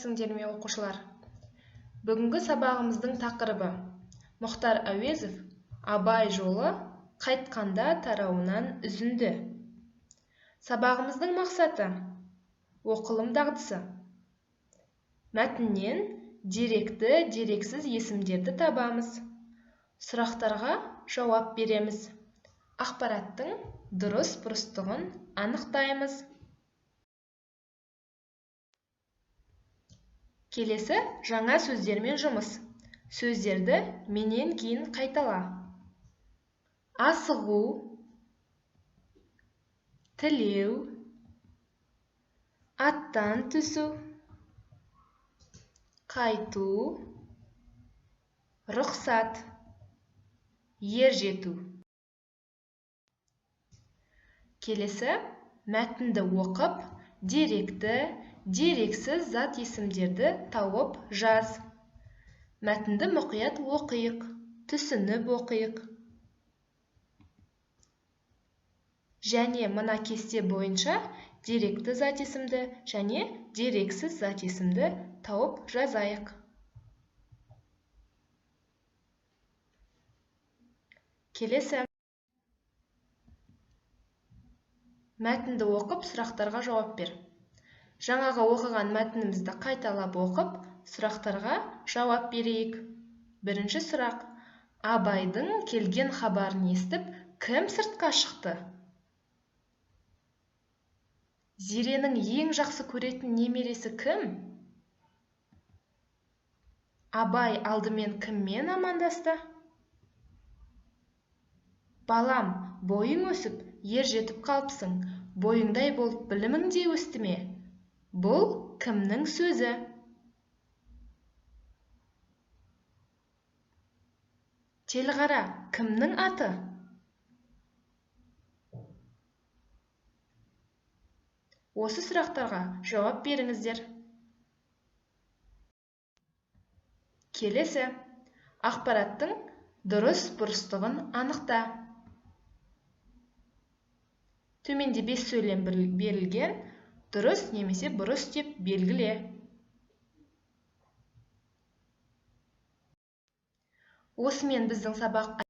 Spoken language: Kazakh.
Сіңдерме оқушылар. Бүгінгі сабағымыздың тақырыбы Мұхтар Әуезов Абай жолы қайтқанда тарауынан үзінді. Сабағымыздың мақсаты оқылым дағдысы. Мәтіннен деректі, дерексіз есімдерді табамыз. Сұрақтарға жауап береміз. Ақпараттың дұрыс-бұрыстығын анықтаймыз. Келесі жаңа сөздермен жұмыс. Сөздерді менен кейін қайтала. Асығу, тілеу, аттан түсу, қайту, рұқсат, ер жету. Келесі мәтінді оқып, деректі, дерексіз зат есімдерді тауып жаз. Мәтінді мұқият оқиық, түсініп оқиық. Және мына кесте бойынша деректі зат есімді және дерексіз зат есімді тауып жазайық. Келесі мәтінді оқып, сұрақтарға жауап бер. Жаңағы оқыған мәтінімізді қайталап оқып, сұрақтарға жауап берейік. Бірінші сұрақ. Абайдың келген хабарын естіп, кім сыртқа шықты? Зеренің ең жақсы көретін немересі кім? Абай алдымен кіммен амандасты? Балам, бойың өсіп, ер жетіп қалыпсың. Бойыңдай болып білімің де өсті ме? Бұл кімнің сөзі? Телғара кімнің аты? Осы сұрақтарға жауап беріңіздер. Келесі ақпараттың дұрыс-бұрыстығын анықта. Төменде 5 сөйлем берілген. Дұрыс немесе бұрыс деп белгіле. Осымен біздің сабақ